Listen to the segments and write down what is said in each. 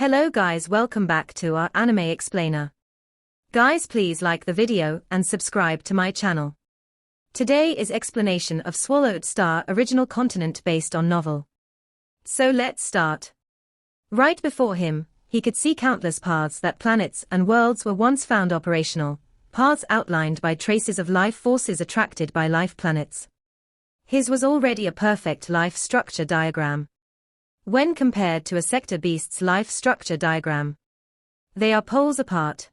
Hello guys, welcome back to our anime explainer. Guys, please like the video and subscribe to my channel. Today is explanation of Swallowed Star original continent based on novel. So let's start. Right before him, he could see countless paths that planets and worlds were once found operational, paths outlined by traces of life forces attracted by life planets. His was already a perfect life structure diagram. When compared to a sector beast's life structure diagram, they are poles apart,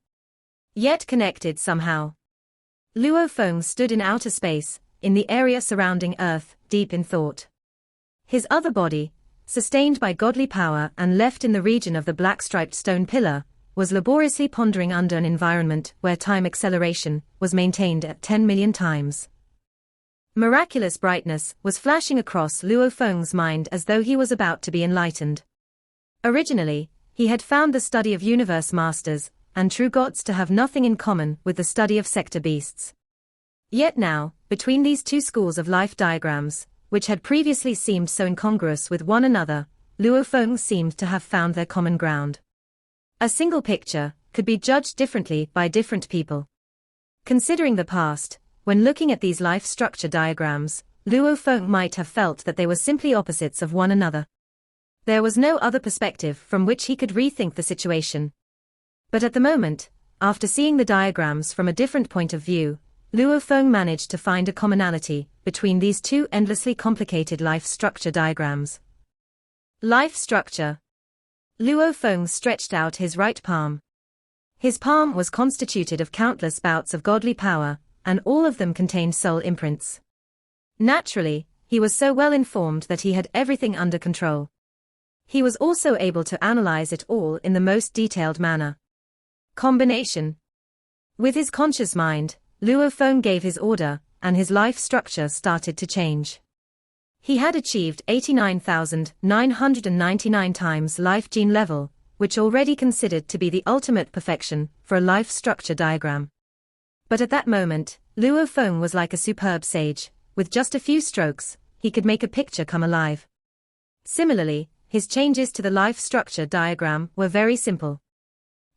yet connected somehow. Luo Feng stood in outer space, in the area surrounding Earth, deep in thought. His other body, sustained by godly power and left in the region of the black-striped stone pillar, was laboriously pondering under an environment where time acceleration was maintained at 10 million times. Miraculous brightness was flashing across Luo Feng's mind as though he was about to be enlightened. Originally, he had found the study of universe masters and true gods to have nothing in common with the study of sector beasts. Yet now, between these two schools of life diagrams, which had previously seemed so incongruous with one another, Luo Feng seemed to have found their common ground. A single picture could be judged differently by different people. Considering the past, when looking at these life structure diagrams, Luo Feng might have felt that they were simply opposites of one another. There was no other perspective from which he could rethink the situation. But at the moment, after seeing the diagrams from a different point of view, Luo Feng managed to find a commonality between these two endlessly complicated life structure diagrams. Life structure. Luo Feng stretched out his right palm. His palm was constituted of countless bouts of godly power, and all of them contained soul imprints. Naturally, he was so well informed that he had everything under control. He was also able to analyze it all in the most detailed manner. Combination. With his conscious mind, Luo Feng gave his order, and his life structure started to change. He had achieved 89,999 times life gene level, which already considered to be the ultimate perfection for a life structure diagram. But at that moment, Luo Feng was like a superb sage. With just a few strokes, he could make a picture come alive. Similarly, his changes to the life structure diagram were very simple.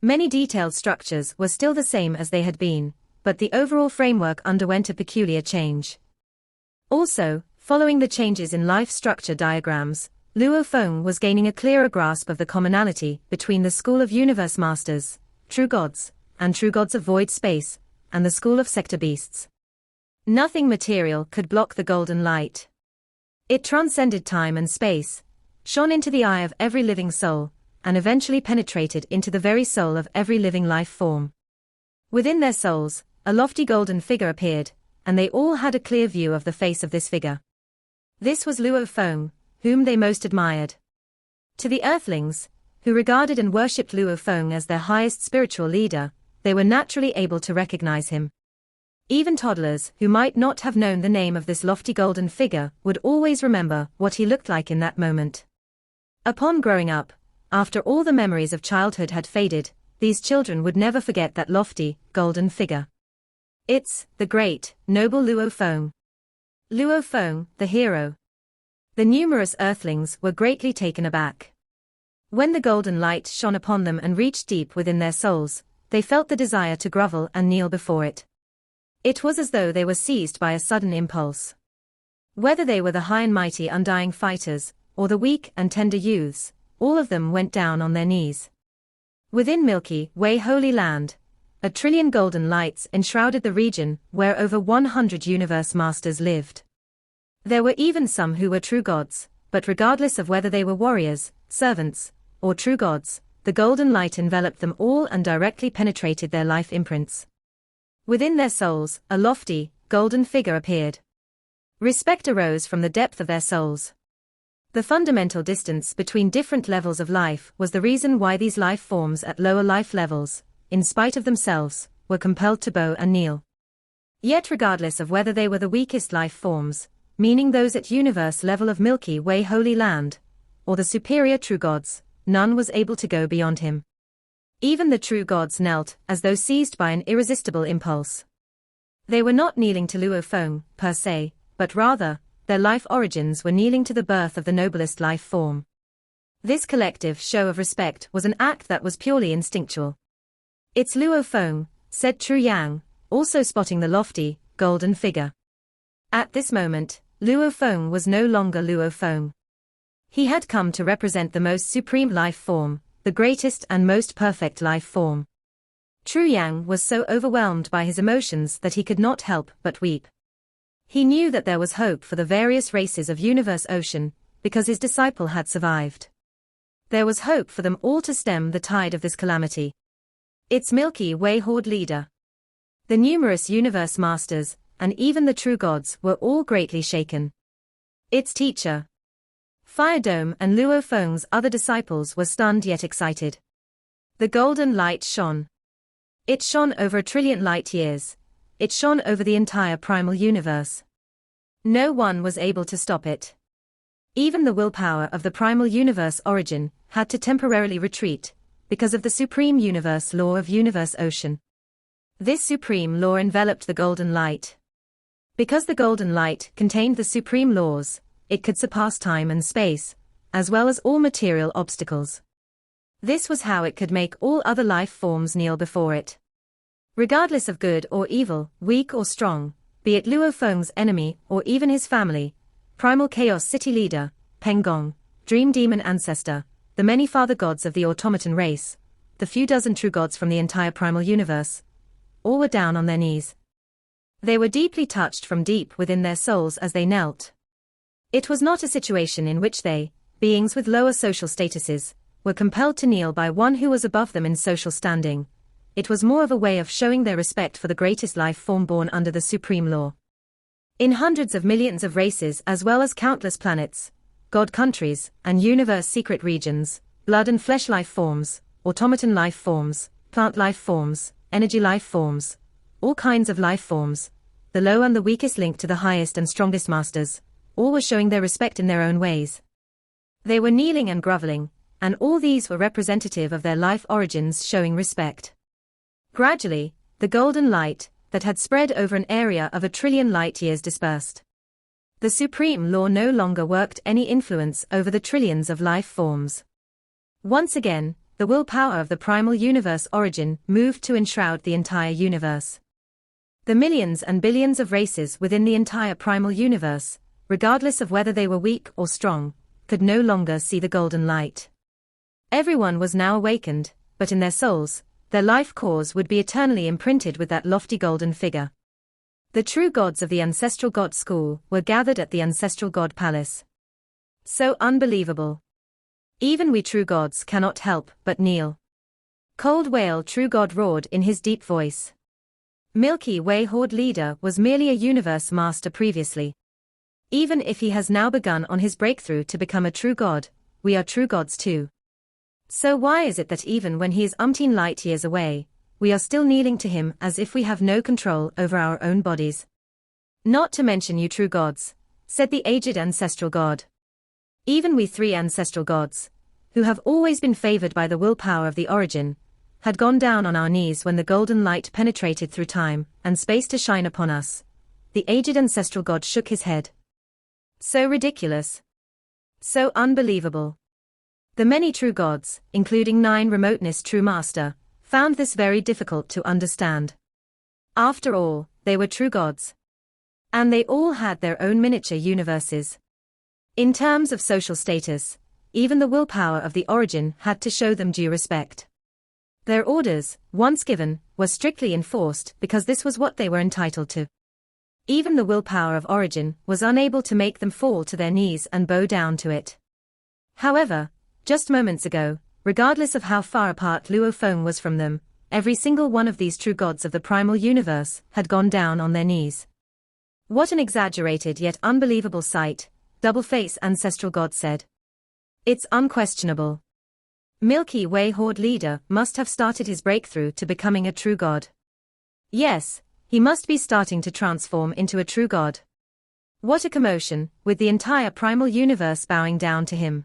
Many detailed structures were still the same as they had been, but the overall framework underwent a peculiar change. Also, following the changes in life structure diagrams, Luo Feng was gaining a clearer grasp of the commonality between the School of Universe Masters, True Gods, and True Gods of Void Space, and the School of Sector Beasts. Nothing material could block the golden light. It transcended time and space, shone into the eye of every living soul, and eventually penetrated into the very soul of every living life form. Within their souls, a lofty golden figure appeared, and they all had a clear view of the face of this figure. This was Luo Feng, whom they most admired. To the Earthlings, who regarded and worshipped Luo Feng as their highest spiritual leader, they were naturally able to recognize him. Even toddlers who might not have known the name of this lofty golden figure would always remember what he looked like in that moment. Upon growing up, after all the memories of childhood had faded, these children would never forget that lofty, golden figure. It's the great, noble Luo Feng. Luo Feng, the hero. The numerous Earthlings were greatly taken aback. When the golden light shone upon them and reached deep within their souls, they felt the desire to grovel and kneel before it. It was as though they were seized by a sudden impulse. Whether they were the high and mighty undying fighters, or the weak and tender youths, all of them went down on their knees. Within Milky Way Holy Land, 1,000,000,000,000 golden lights enshrouded the region where over 100 universe masters lived. There were even some who were true gods, but regardless of whether they were warriors, servants, or true gods, the golden light enveloped them all and directly penetrated their life imprints. Within their souls, a lofty, golden figure appeared. Respect arose from the depth of their souls. The fundamental distance between different levels of life was the reason why these life forms at lower life levels, in spite of themselves, were compelled to bow and kneel. Yet regardless of whether they were the weakest life forms, meaning those at universe level of Milky Way Holy Land, or the superior true gods, none was able to go beyond him. Even the true gods knelt, as though seized by an irresistible impulse. They were not kneeling to Luo Feng, per se, but rather, their life origins were kneeling to the birth of the noblest life form. This collective show of respect was an act that was purely instinctual. "It's Luo Feng," said Tru Yang, also spotting the lofty, golden figure. At this moment, Luo Feng was no longer Luo Feng. He had come to represent the most supreme life form, the greatest and most perfect life form. Tru Yang was so overwhelmed by his emotions that he could not help but weep. He knew that there was hope for the various races of Universe Ocean, because his disciple had survived. There was hope for them all to stem the tide of this calamity. Its Milky Way Horde leader, the numerous Universe Masters, and even the true gods were all greatly shaken. Its teacher, Fire Dome, and Luo Feng's other disciples were stunned yet excited. The golden light shone. It shone over 1,000,000,000,000 light years. It shone over the entire primal universe. No one was able to stop it. Even the willpower of the primal universe origin had to temporarily retreat, because of the supreme universe law of Universe Ocean. This supreme law enveloped the golden light. Because the golden light contained the supreme laws, it could surpass time and space, as well as all material obstacles. This was how it could make all other life forms kneel before it. Regardless of good or evil, weak or strong, be it Luo Feng's enemy or even his family, Primal Chaos City Leader, Peng Gong, Dream Demon Ancestor, the many father gods of the automaton race, the few dozen true gods from the entire primal universe, all were down on their knees. They were deeply touched from deep within their souls as they knelt. It was not a situation in which they, beings with lower social statuses, were compelled to kneel by one who was above them in social standing. It was more of a way of showing their respect for the greatest life form born under the supreme law. In hundreds of millions of races as well as countless planets, god countries, and universe secret regions, blood and flesh life forms, automaton life forms, plant life forms, energy life forms, all kinds of life forms, the low and the weakest link to the highest and strongest masters, all were showing their respect in their own ways. They were kneeling and groveling, and all these were representative of their life origins showing respect. Gradually, the golden light, that had spread over an area of 1,000,000,000,000 light years dispersed. The supreme law no longer worked any influence over the trillions of life forms. Once again, the willpower of the primal universe origin moved to enshroud the entire universe. The millions and billions of races within the entire primal universe, regardless of whether they were weak or strong, could no longer see the golden light. Everyone was now awakened, but in their souls, their life cause would be eternally imprinted with that lofty golden figure. The true gods of the Ancestral God School were gathered at the Ancestral God Palace. So unbelievable. Even we true gods cannot help but kneel. Cold Whale True God roared in his deep voice. Milky Way Horde Leader was merely a universe master previously. Even if he has now begun on his breakthrough to become a true god, we are true gods too. So why is it that even when he is umpteen light years away, we are still kneeling to him as if we have no control over our own bodies? Not to mention you true gods, said the aged ancestral god. Even we three ancestral gods, who have always been favored by the willpower of the origin, had gone down on our knees when the golden light penetrated through time and space to shine upon us. The aged ancestral god shook his head. So ridiculous. So unbelievable. The many true gods, including 9 remoteness true master, found this very difficult to understand. After all, they were true gods. And they all had their own miniature universes. In terms of social status, even the willpower of the origin had to show them due respect. Their orders, once given, were strictly enforced because this was what they were entitled to. Even the willpower of origin was unable to make them fall to their knees and bow down to it. However, just moments ago, regardless of how far apart Luo Feng was from them, every single one of these true gods of the primal universe had gone down on their knees. What an exaggerated yet unbelievable sight, Double-Face Ancestral God said. It's unquestionable. Milky Way Horde Leader must have started his breakthrough to becoming a true god. Yes, he must be starting to transform into a true god. What a commotion, with the entire primal universe bowing down to him.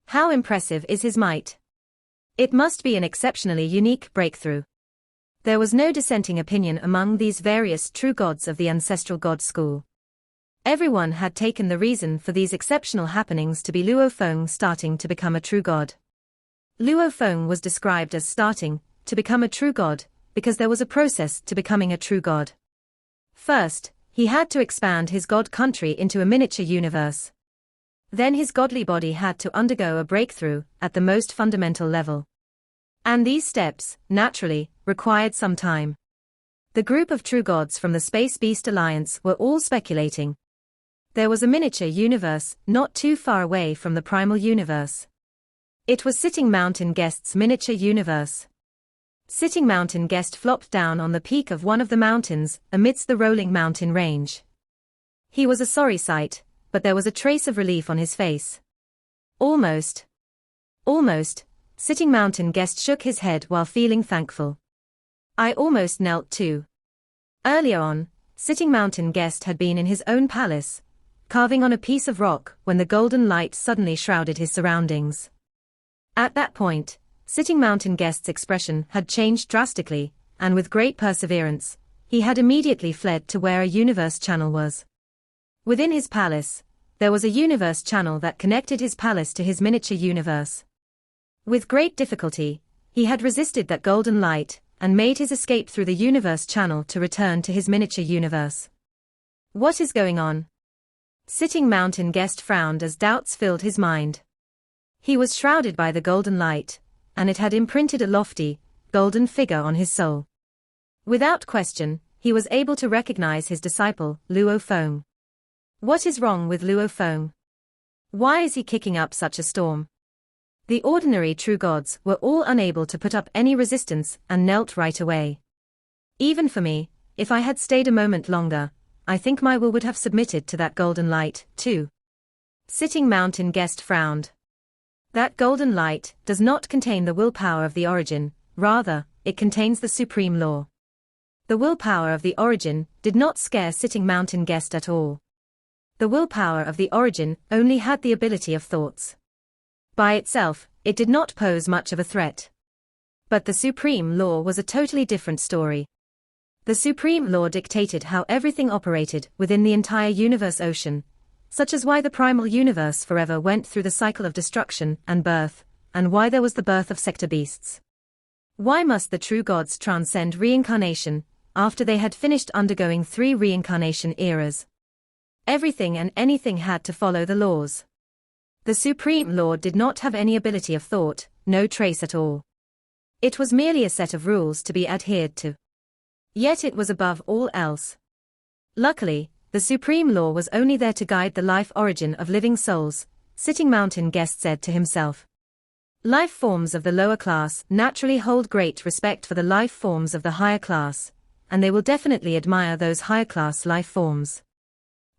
How impressive is his might? It must be an exceptionally unique breakthrough. There was no dissenting opinion among these various true gods of the Ancestral God School. Everyone had taken the reason for these exceptional happenings to be Luo Feng starting to become a true god. Luo Feng was described as starting to become a true god because there was a process to becoming a true god. First, he had to expand his god country into a miniature universe. Then his godly body had to undergo a breakthrough at the most fundamental level. And these steps, naturally, required some time. The group of true gods from the Space Beast Alliance were all speculating. There was a miniature universe not too far away from the primal universe. It was Sitting Mountain Guest's miniature universe. Sitting Mountain Guest flopped down on the peak of one of the mountains amidst the rolling mountain range. He was a sorry sight, but there was a trace of relief on his face. Almost, Sitting Mountain Guest shook his head while feeling thankful. I almost knelt too. Earlier on, Sitting Mountain Guest had been in his own palace, carving on a piece of rock when the golden light suddenly shrouded his surroundings. At that point, Sitting Mountain Guest's expression had changed drastically, and with great perseverance, he had immediately fled to where a universe channel was. Within his palace, there was a universe channel that connected his palace to his miniature universe. With great difficulty, he had resisted that golden light, and made his escape through the universe channel to return to his miniature universe. What is going on? Sitting Mountain Guest frowned as doubts filled his mind. He was shrouded by the golden light, and it had imprinted a lofty, golden figure on his soul. Without question, he was able to recognize his disciple, Luo Feng. What is wrong with Luo Feng? Why is he kicking up such a storm? The ordinary true gods were all unable to put up any resistance and knelt right away. Even for me, if I had stayed a moment longer, I think my will would have submitted to that golden light, too. Sitting Mountain Guest frowned. That golden light does not contain the willpower of the origin, rather, it contains the supreme law. The willpower of the origin did not scare Sitting Mountain Guest at all. The willpower of the origin only had the ability of thoughts. By itself, it did not pose much of a threat. But the supreme law was a totally different story. The supreme law dictated how everything operated within the entire universe ocean, such as why the primal universe forever went through the cycle of destruction and birth, and why there was the birth of sector beasts. Why must the true gods transcend reincarnation, after they had finished undergoing 3 reincarnation eras? Everything and anything had to follow the laws. The Supreme Lord did not have any ability of thought, no trace at all. It was merely a set of rules to be adhered to. Yet it was above all else. Luckily, the Supreme Law was only there to guide the life origin of living souls, Sitting Mountain Guest said to himself. Life forms of the lower class naturally hold great respect for the life forms of the higher class, and they will definitely admire those higher class life forms.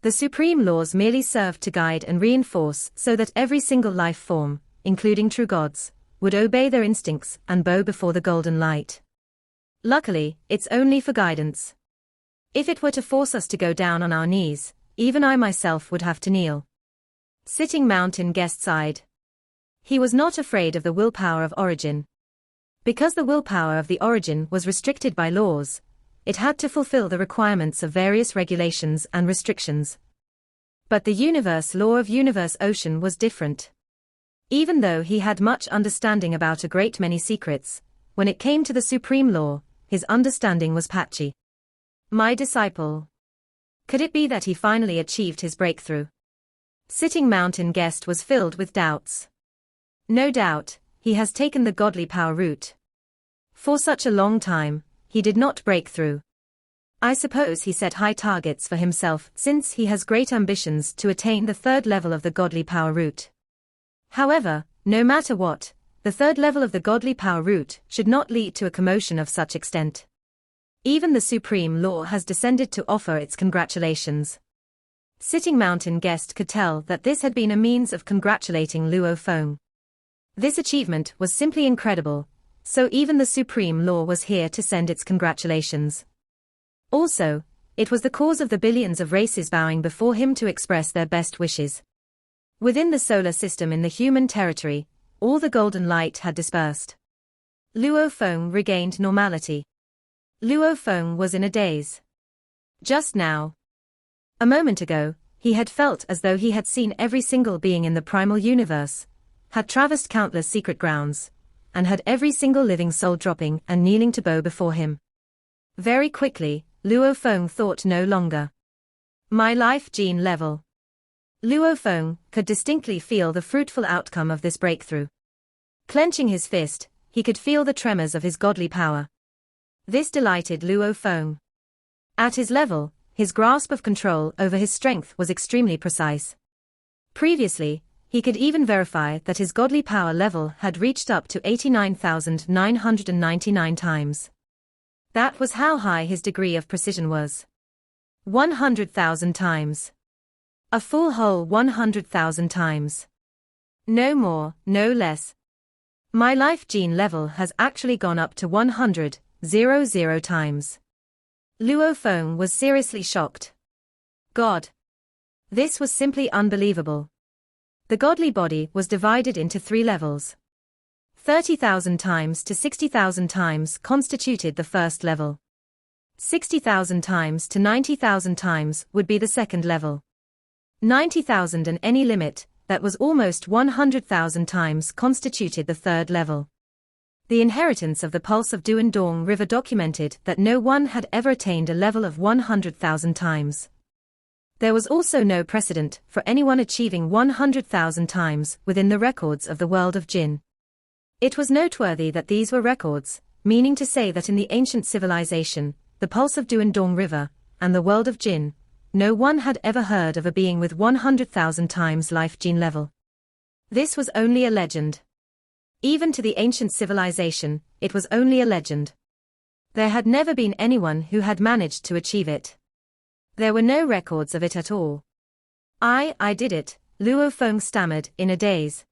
The supreme laws merely served to guide and reinforce so that every single life form, including true gods, would obey their instincts and bow before the golden light. Luckily, it's only for guidance. If it were to force us to go down on our knees, even I myself would have to kneel. Sitting Mountain Guest sighed. He was not afraid of the willpower of origin. Because the willpower of the origin was restricted by laws, it had to fulfill the requirements of various regulations and restrictions. But the universe law of universe ocean was different. Even though he had much understanding about a great many secrets, when it came to the supreme law, his understanding was patchy. My disciple. Could it be that he finally achieved his breakthrough? Sitting Mountain Guest was filled with doubts. No doubt, he has taken the godly power route. For such a long time, he did not break through. I suppose he set high targets for himself since he has great ambitions to attain the 3rd level of the godly power route. However, no matter what, the 3rd level of the godly power route should not lead to a commotion of such extent. Even the Supreme Law has descended to offer its congratulations. Sitting Mountain Guest could tell that this had been a means of congratulating Luo Feng. This achievement was simply incredible, so even the Supreme Law was here to send its congratulations. Also, it was the cause of the billions of races bowing before him to express their best wishes. Within the solar system in the human territory, all the golden light had dispersed. Luo Feng regained normality. Luo Feng was in a daze. Just now. A moment ago, He had felt as though he had seen every single being in the primal universe, had traversed countless secret grounds, and had every single living soul dropping and kneeling to bow before him. Very quickly, Luo Feng thought no longer. My life gene level. Luo Feng could distinctly feel the fruitful outcome of this breakthrough. Clenching his fist, he could feel the tremors of his godly power. This delighted Luo Feng. At his level, his grasp of control over his strength was extremely precise. Previously, he could even verify that his godly power level had reached up to 89,999 times. That was how high his degree of precision was. 100,000 times. A full whole 100,000 times. No more, no less. My life gene level has actually gone up to 100,000 times. Luo Feng was seriously shocked. God! This was simply unbelievable. The godly body was divided into 3 levels. 30,000 times to 60,000 times constituted the first level. 60,000 times to 90,000 times would be the second level. 90,000 and any limit, that was almost 100,000 times, constituted the third level. The inheritance of the pulse of Duandong River documented that no one had ever attained a level of 100,000 times. There was also no precedent for anyone achieving 100,000 times within the records of the world of Jin. It was noteworthy that these were records, meaning to say that in the ancient civilization, the pulse of Duandong River, and the world of Jin, no one had ever heard of a being with 100,000 times life gene level. This was only a legend. Even to the ancient civilization, it was only a legend. There had never been anyone who had managed to achieve it. There were no records of it at all. I did it, Luo Feng stammered in a daze.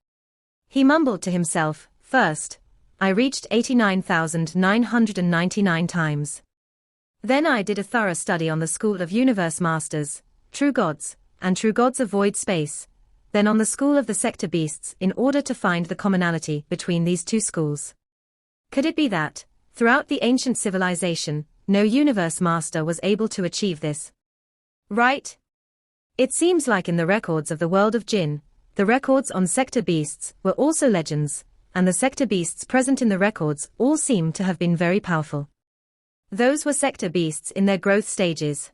He mumbled to himself, first, I reached 89,999 times. Then I did a thorough study on the school of universe masters, true gods, and true gods of void space, then on the school of the sector beasts in order to find the commonality between these two schools. Could it be that, throughout the ancient civilization, no universe master was able to achieve this? Right? It seems like in the records of the world of Jin, the records on sector beasts were also legends, and the sector beasts present in the records all seem to have been very powerful. Those were sector beasts in their growth stages.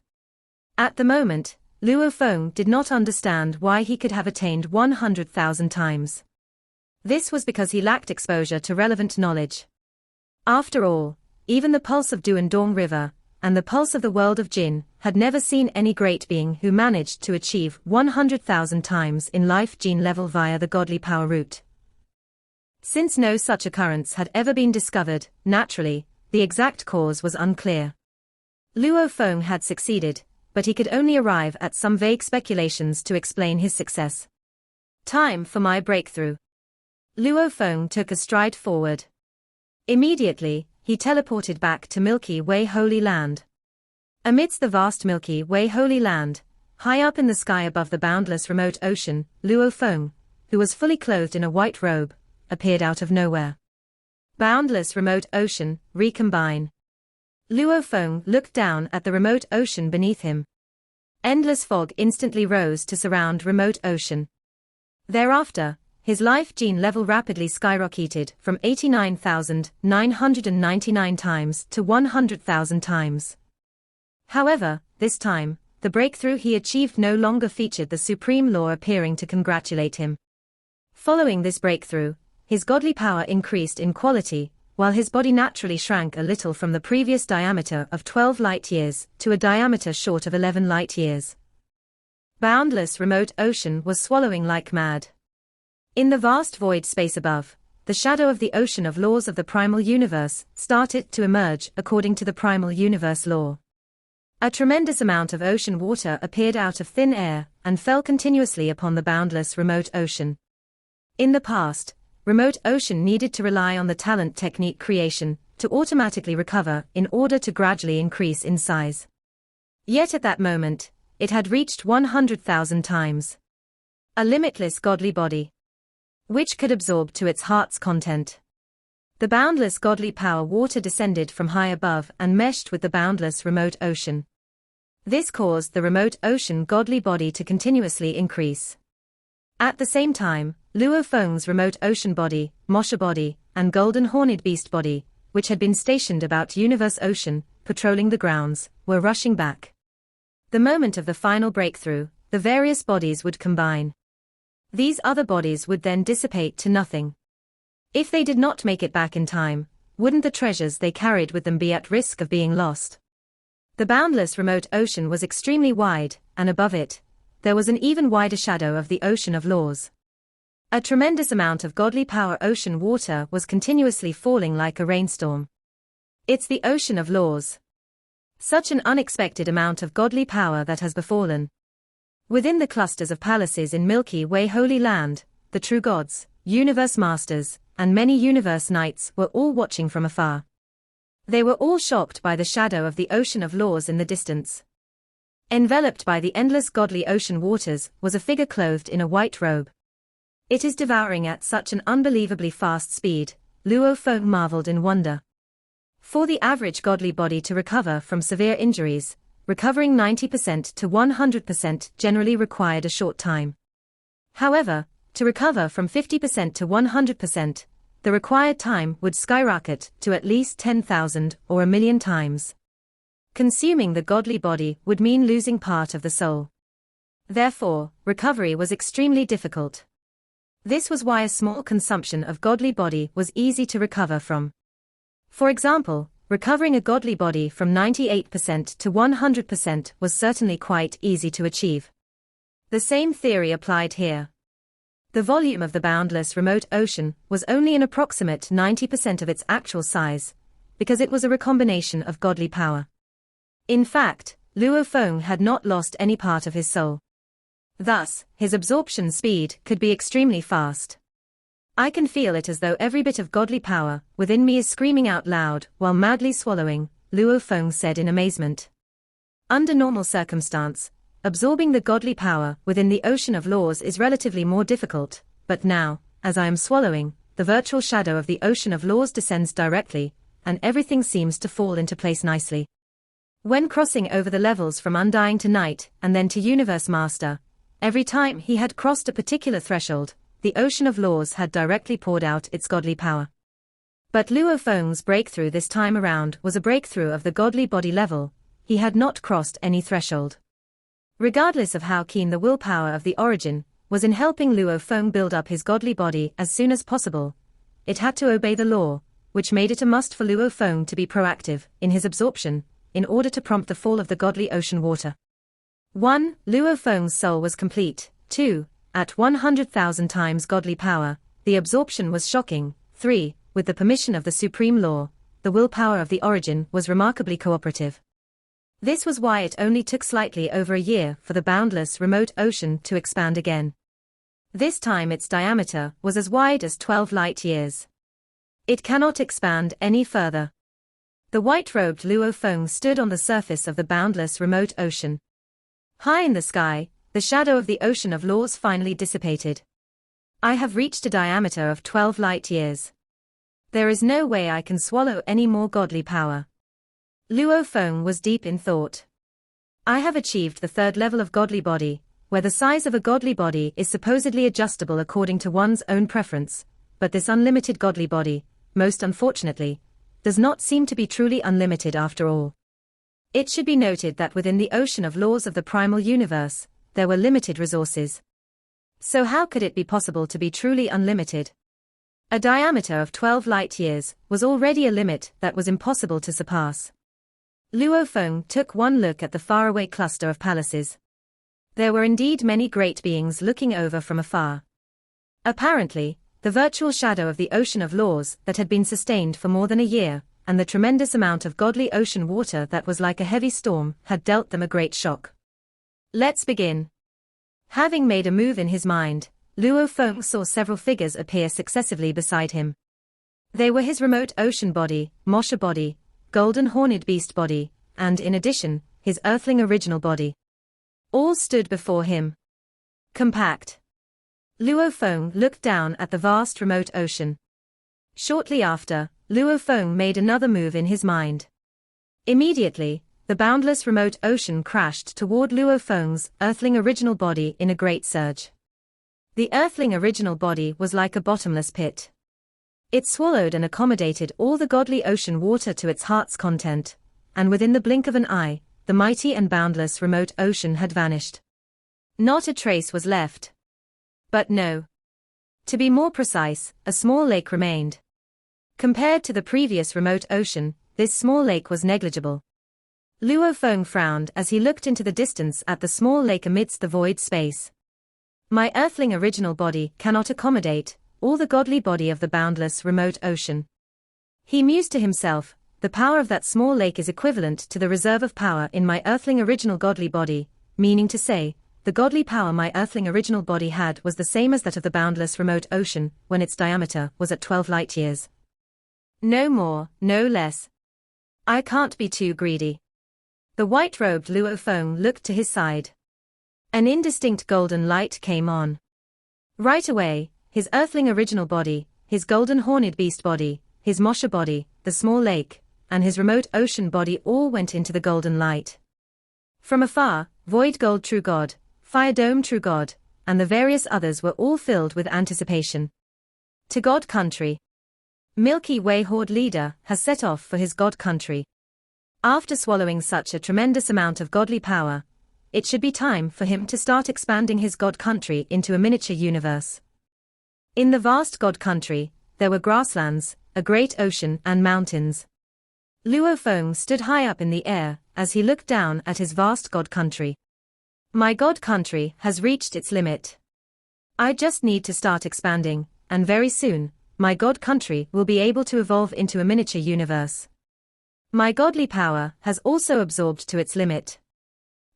At the moment, Luo Feng did not understand why he could have attained 100,000 times. This was because he lacked exposure to relevant knowledge. After all, even the pulse of Duandong River, and the pulse of the world of Jin, had never seen any great being who managed to achieve 100,000 times in life gene level via the godly power route. Since no such occurrence had ever been discovered, naturally, the exact cause was unclear. Luo Feng had succeeded, but he could only arrive at some vague speculations to explain his success. Time for my breakthrough. Luo Feng took a stride forward. Immediately, he teleported back to Milky Way Holy Land. Amidst the vast Milky Way Holy Land, high up in the sky above the boundless remote ocean, Luo Feng, who was fully clothed in a white robe, appeared out of nowhere. Boundless remote ocean, recombine. Luo Feng looked down at the remote ocean beneath him. Endless fog instantly rose to surround remote ocean. Thereafter, his life gene level rapidly skyrocketed from 89,999 times to 100,000 times. However, this time, the breakthrough he achieved no longer featured the supreme law appearing to congratulate him. Following this breakthrough, his godly power increased in quality, while his body naturally shrank a little from the previous diameter of 12 light-years to a diameter short of 11 light-years. Boundless remote ocean was swallowing like mad. In the vast void space above, the shadow of the ocean of laws of the primal universe started to emerge according to the primal universe law. A tremendous amount of ocean water appeared out of thin air and fell continuously upon the boundless remote ocean. In the past, remote ocean needed to rely on the talent technique creation to automatically recover in order to gradually increase in size. Yet at that moment, it had reached 100,000 times. A limitless godly body, which could absorb to its heart's content. The boundless godly power water descended from high above and meshed with the boundless remote ocean. This caused the remote ocean godly body to continuously increase. At the same time, Luo Feng's remote ocean body, Mosha body, and golden horned beast body, which had been stationed about universe ocean, patrolling the grounds, were rushing back. The moment of the final breakthrough, the various bodies would combine. These other bodies would then dissipate to nothing. If they did not make it back in time, wouldn't the treasures they carried with them be at risk of being lost? The boundless remote ocean was extremely wide, and above it, there was an even wider shadow of the ocean of laws. A tremendous amount of godly power ocean water was continuously falling like a rainstorm. It's the ocean of laws. Such an unexpected amount of godly power that has befallen. Within the clusters of palaces in Milky Way Holy Land, the true gods, universe masters, and many universe knights were all watching from afar. They were all shocked by the shadow of the ocean of laws in the distance. Enveloped by the endless godly ocean waters was a figure clothed in a white robe. It is devouring at such an unbelievably fast speed, Luo Feng marveled in wonder. For the average godly body to recover from severe injuries, recovering 90% to 100% generally required a short time. However, to recover from 50% to 100%, the required time would skyrocket to at least 10,000 or 1,000,000 times. Consuming the godly body would mean losing part of the soul. Therefore, recovery was extremely difficult. This was why a small consumption of godly body was easy to recover from. For example, recovering a godly body from 98% to 100% was certainly quite easy to achieve. The same theory applied here. The volume of the boundless remote ocean was only an approximate 90% of its actual size, because it was a recombination of godly power. In fact, Luo Feng had not lost any part of his soul. Thus, his absorption speed could be extremely fast. I can feel it as though every bit of godly power within me is screaming out loud while madly swallowing, Luo Feng said in amazement. Under normal circumstance, absorbing the godly power within the ocean of laws is relatively more difficult, but now, as I am swallowing, the virtual shadow of the ocean of laws descends directly, and everything seems to fall into place nicely. When crossing over the levels from Undying to Night and then to Universe Master, every time he had crossed a particular threshold, the ocean of laws had directly poured out its godly power. But Luo Feng's breakthrough this time around was a breakthrough of the godly body level. He had not crossed any threshold. Regardless of how keen the willpower of the origin was in helping Luo Feng build up his godly body as soon as possible, it had to obey the law, which made it a must for Luo Feng to be proactive in his absorption, in order to prompt the fall of the godly ocean water. 1. Luo Feng's soul was complete. 2. At 100,000 times godly power, the absorption was shocking. 3. With the permission of the supreme law, the willpower of the origin was remarkably cooperative. This was why it only took slightly over a year for the boundless remote ocean to expand again. This time its diameter was as wide as 12 light years. It cannot expand any further. The white-robed Luo Feng stood on the surface of the boundless remote ocean. High in the sky, the shadow of the ocean of laws finally dissipated. I have reached a diameter of 12 light years. There is no way I can swallow any more godly power. Luo Feng was deep in thought. I have achieved the third level of godly body, where the size of a godly body is supposedly adjustable according to one's own preference, but this unlimited godly body, most unfortunately, does not seem to be truly unlimited after all. It should be noted that within the ocean of laws of the primal universe, there were limited resources. So how could it be possible to be truly unlimited? A diameter of 12 light years was already a limit that was impossible to surpass. Luo Feng took one look at the faraway cluster of palaces. There were indeed many great beings looking over from afar. Apparently, the virtual shadow of the ocean of laws that had been sustained for more than a year, and the tremendous amount of godly ocean water that was like a heavy storm, had dealt them a great shock. Let's begin. Having made a move in his mind, Luo Feng saw several figures appear successively beside him. They were his remote ocean body, Mosha body, golden horned beast body, and in addition, his earthling original body. All stood before him. Compact. Luo Feng looked down at the vast remote ocean. Shortly after, Luo Feng made another move in his mind. Immediately, the boundless remote ocean crashed toward Luo Feng's Earthling original body in a great surge. The Earthling original body was like a bottomless pit. It swallowed and accommodated all the godly ocean water to its heart's content, and within the blink of an eye, the mighty and boundless remote ocean had vanished. Not a trace was left. But no. To be more precise, a small lake remained. Compared to the previous remote ocean, this small lake was negligible. Luo Feng frowned as he looked into the distance at the small lake amidst the void space. My Earthling original body cannot accommodate all the godly body of the boundless remote ocean. He mused to himself, the power of that small lake is equivalent to the reserve of power in my Earthling original godly body, meaning to say, the godly power my Earthling original body had was the same as that of the boundless remote ocean when its diameter was at 12 light-years. No more, no less. I can't be too greedy. The white-robed Luo Feng looked to his side. An indistinct golden light came on. Right away, his Earthling original body, his golden horned beast body, his Mosha body, the small lake, and his remote ocean body all went into the golden light. From afar, Void Gold True God, Fire Dome True God, and the various others were all filled with anticipation. To God Country. Milky Way Horde leader has set off for his God Country. After swallowing such a tremendous amount of godly power, it should be time for him to start expanding his God Country into a miniature universe. In the vast God Country, there were grasslands, a great ocean and mountains. Luo Feng stood high up in the air as he looked down at his vast God Country. My God Country has reached its limit. I just need to start expanding, and very soon, my God Country will be able to evolve into a miniature universe. My godly power has also absorbed to its limit.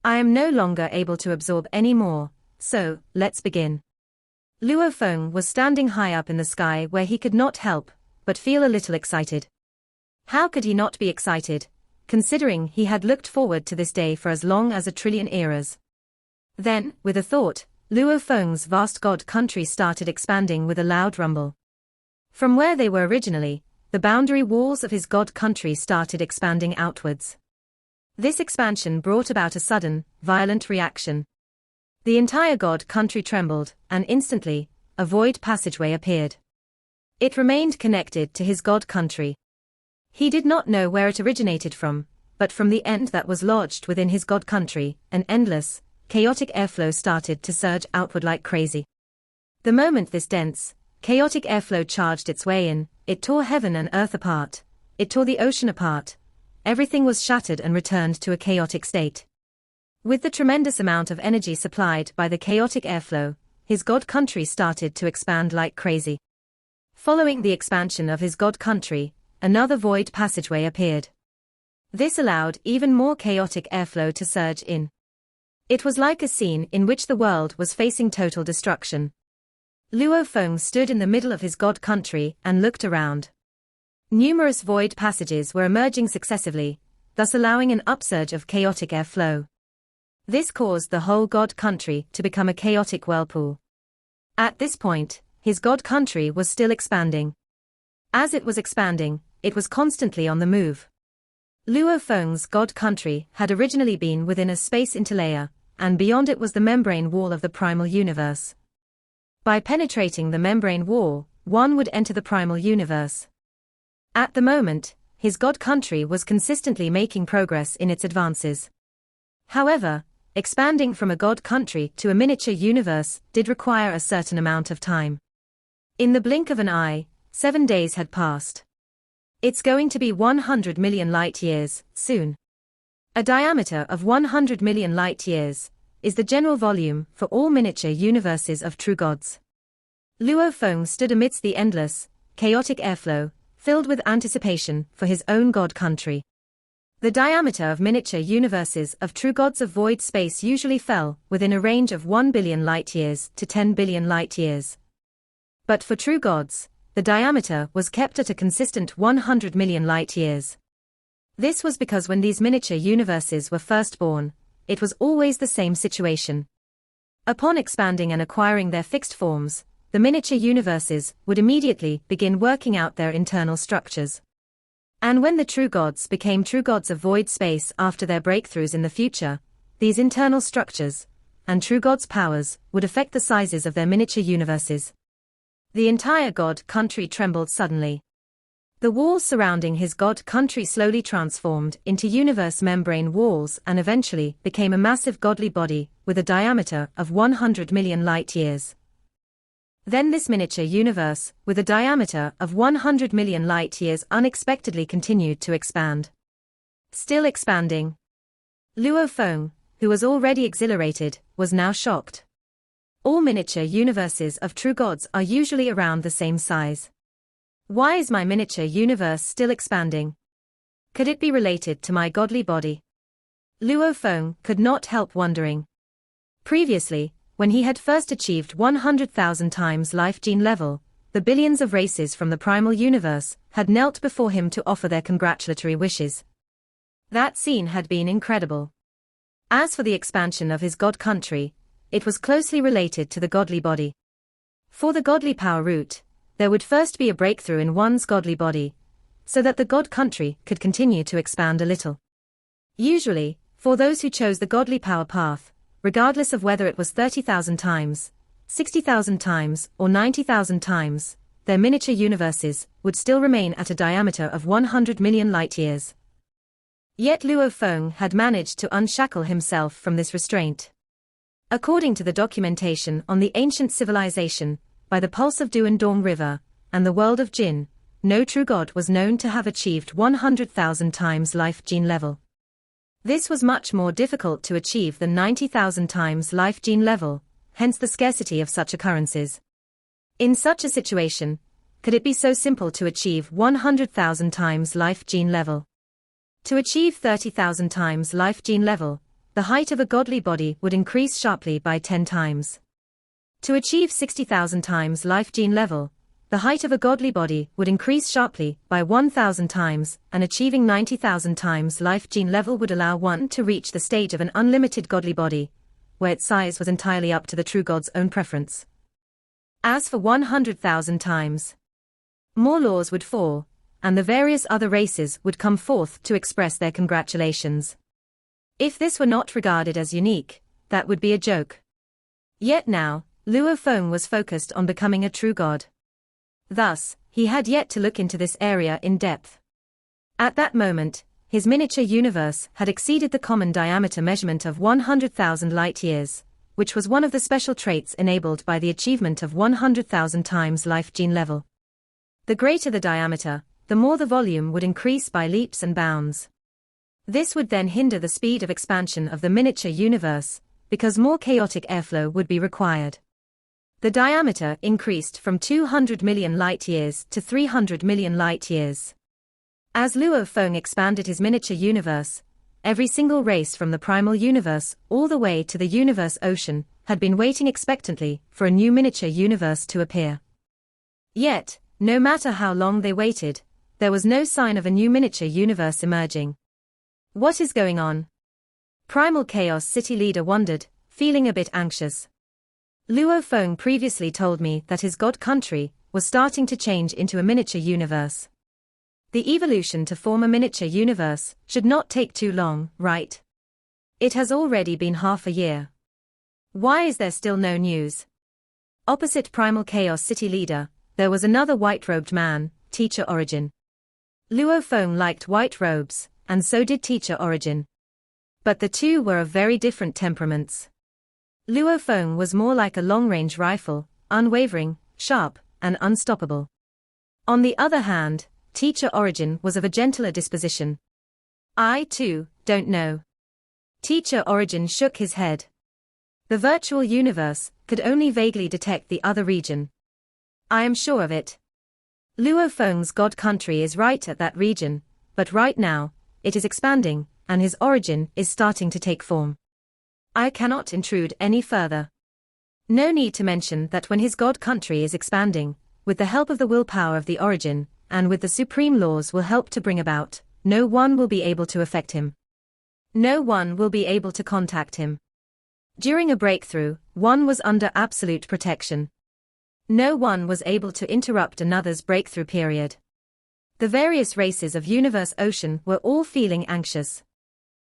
I am no longer able to absorb any more, so, let's begin. Luo Feng was standing high up in the sky where he could not help but feel a little excited. How could he not be excited, considering he had looked forward to this day for as long as 1,000,000,000,000 eras? Then, with a thought, Luo Feng's vast God Country started expanding with a loud rumble. From where they were originally, the boundary walls of his God Country started expanding outwards. This expansion brought about a sudden, violent reaction. The entire God Country trembled, and instantly, a void passageway appeared. It remained connected to his God Country. He did not know where it originated from, but from the end that was lodged within his God Country, an endless, chaotic airflow started to surge outward like crazy. The moment this dense, chaotic airflow charged its way in, it tore heaven and earth apart, it tore the ocean apart. Everything was shattered and returned to a chaotic state. With the tremendous amount of energy supplied by the chaotic airflow, his God Country started to expand like crazy. Following the expansion of his God Country, another void passageway appeared. This allowed even more chaotic airflow to surge in. It was like a scene in which the world was facing total destruction. Luo Feng stood in the middle of his God Country and looked around. Numerous void passages were emerging successively, thus allowing an upsurge of chaotic airflow. This caused the whole God Country to become a chaotic whirlpool. At this point, his God Country was still expanding. As it was expanding, it was constantly on the move. Luo Feng's God Country had originally been within a space interlayer, and beyond it was the membrane wall of the primal universe. By penetrating the membrane wall, one would enter the primal universe. At the moment, his God Country was consistently making progress in its advances. However, expanding from a God Country to a miniature universe did require a certain amount of time. In the blink of an eye, 7 days had passed. It's going to be 100 million light-years, soon. A diameter of 100 million light-years is the general volume for all miniature universes of true gods. Luo Feng stood amidst the endless, chaotic airflow, filled with anticipation for his own God Country. The diameter of miniature universes of true gods of void space usually fell within a range of 1 billion light-years to 10 billion light-years. But for true gods, the diameter was kept at a consistent 100 million light-years. This was because when these miniature universes were first born, it was always the same situation. Upon expanding and acquiring their fixed forms, the miniature universes would immediately begin working out their internal structures. And when the true gods became true gods of void space after their breakthroughs in the future, these internal structures, and true gods' powers, would affect the sizes of their miniature universes. The entire god country trembled suddenly. The walls surrounding his god country slowly transformed into universe membrane walls and eventually became a massive godly body with a diameter of 100 million light-years. Then this miniature universe, with a diameter of 100 million light-years, unexpectedly continued to expand. Still expanding. Luo Feng, who was already exhilarated, was now shocked. All miniature universes of true gods are usually around the same size. Why is my miniature universe still expanding? Could it be related to my godly body? Luo Feng could not help wondering. Previously, when he had first achieved 100,000 times life gene level, the billions of races from the primal universe had knelt before him to offer their congratulatory wishes. That scene had been incredible. As for the expansion of his god country, it was closely related to the godly body. For the godly power root, there would first be a breakthrough in one's godly body, so that the god country could continue to expand a little. Usually, for those who chose the godly power path, regardless of whether it was 30,000 times, 60,000 times, or 90,000 times, their miniature universes would still remain at a diameter of 100 million light-years. Yet Luo Feng had managed to unshackle himself from this restraint. According to the documentation on the ancient civilization, by the pulse of Duandong River, and the world of Jin, no true god was known to have achieved 100,000 times life gene level. This was much more difficult to achieve than 90,000 times life gene level, hence the scarcity of such occurrences. In such a situation, could it be so simple to achieve 100,000 times life gene level? To achieve 30,000 times life gene level, the height of a godly body would increase sharply by 10 times. To achieve 60,000 times life gene level, the height of a godly body would increase sharply by 1,000 times, and achieving 90,000 times life gene level would allow one to reach the stage of an unlimited godly body, where its size was entirely up to the true god's own preference. As for 100,000 times, more laws would fall, and the various other races would come forth to express their congratulations. If this were not regarded as unique, that would be a joke. Yet now, Luo Feng was focused on becoming a true god. Thus, he had yet to look into this area in depth. At that moment, his miniature universe had exceeded the common diameter measurement of 100,000 light-years, which was one of the special traits enabled by the achievement of 100,000 times life gene level. The greater the diameter, the more the volume would increase by leaps and bounds. This would then hinder the speed of expansion of the miniature universe, because more chaotic airflow would be required. The diameter increased from 200 million light-years to 300 million light-years. As Luo Feng expanded his miniature universe, every single race from the primal universe all the way to the universe ocean had been waiting expectantly for a new miniature universe to appear. Yet, no matter how long they waited, there was no sign of a new miniature universe emerging. What is going on? Primal Chaos City leader wondered, feeling a bit anxious. Luo Feng previously told me that his god country was starting to change into a miniature universe. The evolution to form a miniature universe should not take too long, right? It has already been half a year. Why is there still no news? Opposite Primal Chaos City leader, there was another white-robed man, Teacher Origin. Luo Feng liked white robes, and so did Teacher Origin. But the two were of very different temperaments. Luo Feng was more like a long-range rifle, unwavering, sharp, and unstoppable. On the other hand, Teacher Origin was of a gentler disposition. I, too, don't know. Teacher Origin shook his head. The virtual universe could only vaguely detect the other region. I am sure of it. Luo Feng's god country is right at that region, but right now, it is expanding, and his origin is starting to take form. I cannot intrude any further. No need to mention that when his god country is expanding, with the help of the willpower of the origin, and with the supreme laws will help to bring about, no one will be able to affect him. No one will be able to contact him. During a breakthrough, one was under absolute protection. No one was able to interrupt another's breakthrough period. The various races of universe ocean were all feeling anxious.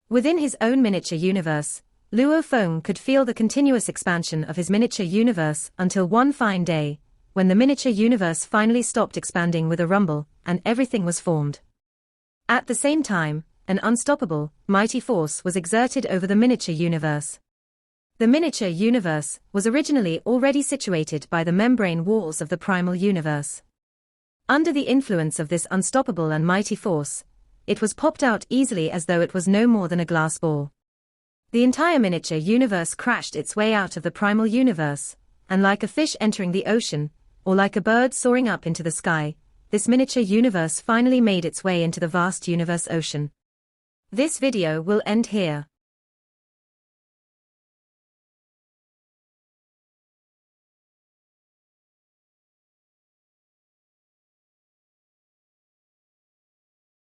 Within his own miniature universe, Luo Feng could feel the continuous expansion of his miniature universe until one fine day, when the miniature universe finally stopped expanding with a rumble, and everything was formed. At the same time, an unstoppable, mighty force was exerted over the miniature universe. The miniature universe was originally already situated by the membrane walls of the primal universe. Under the influence of this unstoppable and mighty force, it was popped out easily as though it was no more than a glass ball. The entire miniature universe crashed its way out of the primal universe, and like a fish entering the ocean, or like a bird soaring up into the sky, this miniature universe finally made its way into the vast universe ocean. This video will end here.